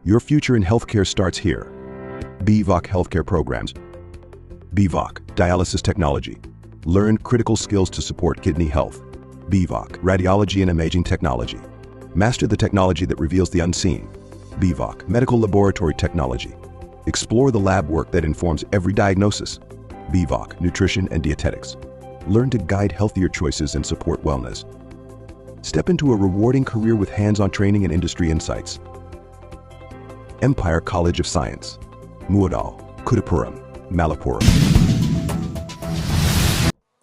Your future in healthcare starts here. BVOC Healthcare Programs. BVOC, Dialysis Technology. Learn critical skills to support kidney health. BVOC, Radiology and Imaging Technology. Master the technology that reveals the unseen. BVOC, Medical Laboratory Technology. Explore the lab work that informs every diagnosis. BVOC, Nutrition and Dietetics. Learn to guide healthier choices and support wellness. Step into a rewarding career with hands-on training and industry insights. Empire College of Science. Muadal, Kudapuram, Malappuram.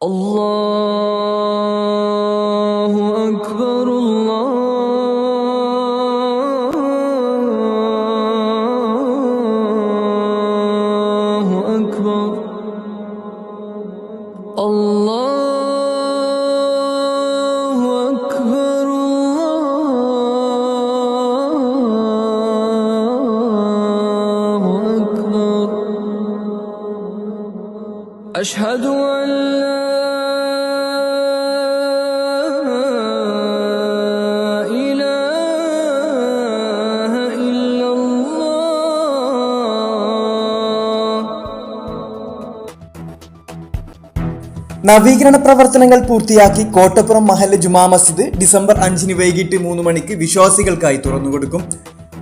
Allahu Akbar, Allahu Akbar, Allahu Akbar, Allahu Akbar. Ashhadu an la നവീകരണ പ്രവർത്തനങ്ങൾ പൂർത്തിയാക്കി കോട്ടപ്പുറം മഹല്ല് Juma Masjid December 5 വൈകിട്ട് 3 മണിക്ക് വിശ്വാസികൾക്കായി തുറന്നുകൊടുക്കും.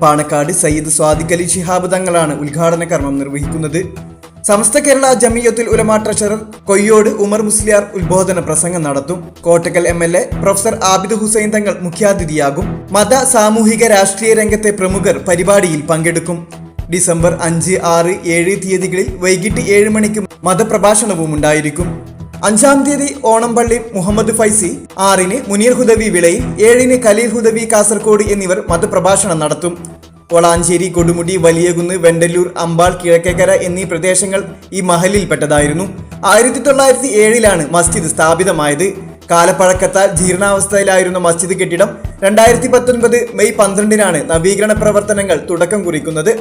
പാണക്കാട് സയ്യിദ് സ്വാദിഖ് അലി ശിഹാബ് തങ്ങളാണ് ഉദ്ഘാടന കർമ്മം നിർവഹിക്കുന്നത്. സമസ്ത കേരള ജമിയത്തുൽ ഉലമ ട്രഷറർ കൊയ്യോട് ഉമർ മുസ്ലിയാർ ഉദ്ബോധന പ്രസംഗം നടത്തും. കോട്ടക്കൽ MLA പ്രൊഫസർ ആബിദ് ഹുസൈൻ തങ്ങൾ മുഖ്യാതിഥിയാകും. മത സാമൂഹിക രാഷ്ട്രീയ രംഗത്തെ പ്രമുഖർ പരിപാടിയിൽ പങ്കെടുക്കും. ഡിസംബർ 5, 6, 7 തീയതികളിൽ വൈകിട്ട് 7 മണിക്ക് മതപ്രഭാഷണവും ഉണ്ടായിരിക്കും. 5-ാം തീയതി ഓണംപള്ളി മുഹമ്മദ് ഫൈസി, 6-ന് മുനീർ ഹുദവി വിളയിൽ, 7-ന് ഖലീൽ ഹുദവി കാസർഗോഡ് എന്നിവർ മതപ്രഭാഷണം നടത്തും. വളാഞ്ചേരി, കൊടുമുടി, വലിയകുന്ന്, വെണ്ടല്ലൂർ, അമ്പാൾ, കിഴക്കേക്കര എന്നീ പ്രദേശങ്ങൾ ഈ മഹലിൽപ്പെട്ടതായിരുന്നു. 1907-ലാണ് മസ്ജിദ് സ്ഥാപിതമായത്. കാലപ്പഴക്കത്താൽ ജീർണാവസ്ഥയിലായിരുന്ന മസ്ജിദ് കെട്ടിടം 2019 മെയ് 12-നാണ് നവീകരണ പ്രവർത്തനങ്ങൾ തുടക്കം കുറിക്കുന്നത്.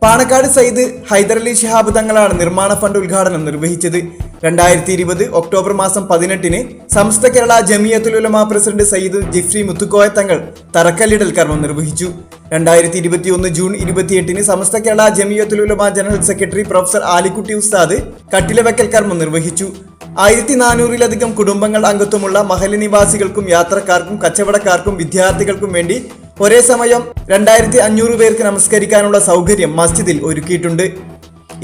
പാണക്കാട് സയ്യിദ് ഹൈദരലി ശിഹാബ് തങ്ങളാണ് നിർമ്മാണ ഫണ്ട് ഉദ്ഘാടനം നിർവഹിച്ചത്. 2020 ഒക്ടോബർ മാസം 18-ന് സമസ്ത കേരള ജമിയത്തുൽ ഉലമ പ്രസിഡന്റ് സയ്യിദ് ജിഫ്രി മുത്തുക്കോയ തങ്ങൾ തറക്കല്ലിടൽ കർമ്മം നിർവഹിച്ചു. 2021 ജൂൺ 28-ന് സമസ്ത കേരള ജമിയത്തുൽ ഉലമ ജനറൽ സെക്രട്ടറി പ്രൊഫസർ ആലിക്കുട്ടി ഉസ്താദ് കട്ടിലവെക്കൽ കർമ്മം നിർവഹിച്ചു. 1400-ലധികം കുടുംബങ്ങൾ അംഗത്വമുള്ള മഹല്ല് നിവാസികൾക്കും യാത്രക്കാർക്കും കച്ചവടക്കാർക്കും വിദ്യാർത്ഥികൾക്കും വേണ്ടി ഒരേ സമയം 2500 പേർക്ക് നമസ്കരിക്കാനുള്ള സൗകര്യം മസ്ജിദിൽ ഒരുക്കിയിട്ടുണ്ട്.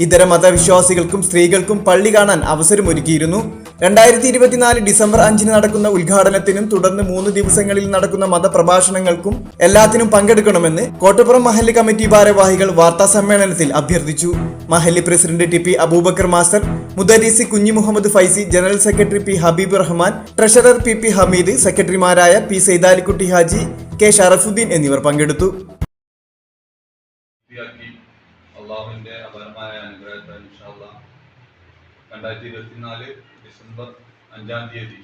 ഇതര മതവിശ്വാസികൾക്കും സ്ത്രീകൾക്കും പള്ളി കാണാൻ അവസരമൊരുക്കിയിരുന്നു. 2024 ഡിസംബർ 5-ന് നടക്കുന്ന ഉദ്ഘാടനത്തിനും തുടർന്ന് 3 ദിവസങ്ങളിൽ നടക്കുന്ന മതപ്രഭാഷണങ്ങൾക്കും എല്ലാത്തിനും പങ്കെടുക്കണമെന്ന് കോട്ടപ്പുറം മഹല്ല് കമ്മിറ്റി ഭാരവാഹികൾ വാർത്താ സമ്മേളനത്തിൽ അഭ്യർത്ഥിച്ചു. മഹല്ല് president T P Abubakar master, മുദരിസി Kunhi Muhammad Faizi, general secretary P Habeeb Rahman, treasurer P Hameed, സെക്രട്ടറിമാരായ പി സൈദാലിക്കുട്ടി ഹാജി, കെ ഷറഫുദ്ദീൻ എന്നിവർ പങ്കെടുത്തു. അള്ളാഹുവിൻ്റെ അപാരമായ അനുഗ്രഹത്താൽ ഇൻഷാ അല്ലാഹ് 2024 ഡിസംബർ 5-ാം തീയതി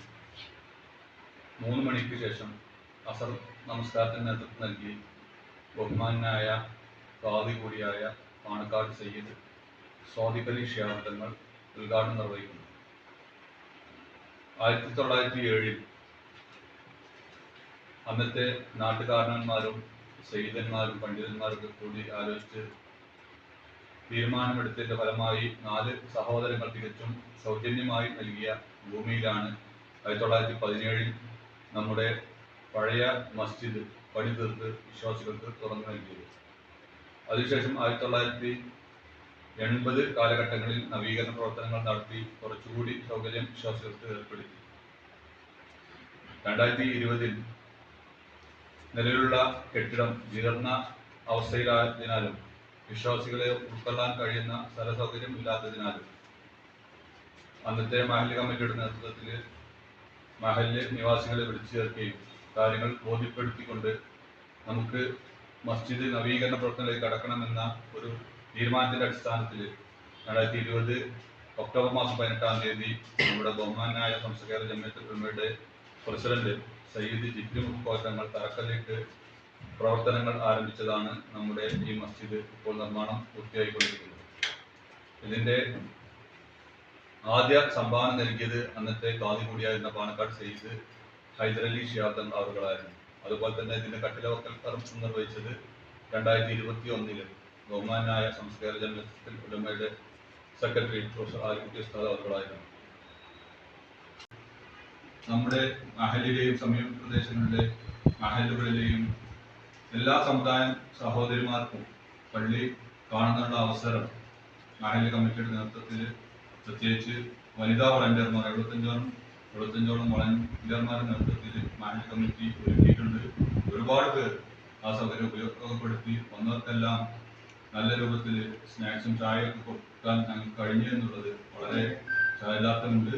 3 മണിക്ക് ശേഷം അസർ നമസ്കാരത്തിന് നേതൃത്വം നൽകി ബഹുമാനായ ഖാദി കൂടിയായ പാണക്കാട് സയ്യിദ് സ്വാദിഖ് അലി ശിഹാബ് തങ്ങൾ ഉദ്ഘാടനം നിർവഹിക്കുന്നു. 1907-ൽ അന്നത്തെ നാട്ടുകാരണന്മാരും സയ്യിദന്മാരും പണ്ഡിതന്മാരൊക്കെ കൂടി ആലോചിച്ച് തീരുമാനമെടുത്തതിൻ്റെ ഫലമായി 4 സഹോദരങ്ങൾ തികച്ചും സൗജന്യമായി നൽകിയ ഭൂമിയിലാണ് 1917-ൽ നമ്മുടെ പഴയ മസ്ജിദ് പണി തീർത്ത് വിശ്വാസികൾക്ക് തുറന്നു നൽകിയത്. അതിനുശേഷം 1980 കാലഘട്ടങ്ങളിൽ നവീകരണ പ്രവർത്തനങ്ങൾ നടത്തി കുറച്ചുകൂടി സൗകര്യം വിശ്വാസികൾക്ക് ഏർപ്പെടുത്തി. 2020-ൽ നിലവിലുള്ള കെട്ടിടം ജീർണ അവസ്ഥയിലായതിനാലും വിശ്വാസികളെ ഉൾക്കൊള്ളാൻ കഴിയുന്ന സ്ഥല സൗകര്യം ഇല്ലാത്തതിനാലും അന്നത്തെ മഹല്ല് കമ്മിറ്റിയുടെ നേതൃത്വത്തിൽ മഹല്ല് നിവാസികളെ വിളിച്ചു ചേർക്കുകയും കാര്യങ്ങൾ ബോധ്യപ്പെടുത്തിക്കൊണ്ട് നമുക്ക് മസ്ജിദ് നവീകരണ പ്രവർത്തനങ്ങളിലേക്ക് കടക്കണമെന്ന ഒരു തീരുമാനത്തിൻ്റെ അടിസ്ഥാനത്തിൽ 2020 ഒക്ടോബർ മാസം 18-ാം തീയതി നമ്മുടെ ബഹുമാനായ സമസ്ത കേരള ജമിയത്തുൽ ഉലമയുടെ പ്രസിഡന്റ് സയ്യിദ് ജിഫ്രി മുത്തുക്കോയ തങ്ങൾ തറക്കല്ലിട്ട് പ്രവർത്തനങ്ങൾ ആരംഭിച്ചതാണ് നമ്മുടെ ഈ മസ്ജിദ് ഇപ്പോൾ നിർമ്മാണം പൂർത്തിയായിക്കൊണ്ടിരിക്കുന്നത്. ഇതിൻ്റെ ആദ്യ സംഭാവന നൽകിയത് അന്നത്തെ ഖാദി കൂടിയായിരുന്ന പാണക്കാട് സയ്യിദ് ഹൈദരലി ശിഹാബ് തങ്ങൾ അവരുകളായിരുന്നു. അതുപോലെ തന്നെ ഇതിൻ്റെ കട്ടിലവക്കൽ കർമ്മം നിർവഹിച്ചത് 2021 ബഹുമാനായ സംസ്കാര ജനറൽ ഉലമയുടെ സെക്രട്ടറി പ്രൊഫസർ ആലിക്കുട്ടി ഉസ്താദ് അവർകളായിരുന്നു. നമ്മുടെ മഹലിലെയും സമീപ പ്രദേശങ്ങളിലെ മഹലുകളിലെയും എല്ലാ സമുദായ സഹോദരിമാർക്കും പള്ളി കാണുന്നുള്ള അവസരം മഹല്ല് കമ്മിറ്റിയുടെ നേതൃത്വത്തിൽ പ്രത്യേകിച്ച് വനിതാ വളണ്ടിയർമാർ 75ഓളം വളണ്ടിയർമാരുടെ നേതൃത്വത്തിൽ മഹല്ല് കമ്മിറ്റി ഒരുക്കിയിട്ടുണ്ട്. ഒരുപാട് പേർ ആ സൗകര്യം ഉപയോഗപ്പെടുത്തി വന്നവർക്കെല്ലാം നല്ല രൂപത്തിൽ സ്നാക്സും ചായയൊക്കെ കൊടുക്കാൻ ഞങ്ങൾക്ക് കഴിഞ്ഞു എന്നുള്ളത് വളരെ ചാരിതാർത്ഥ്യമുണ്ട്.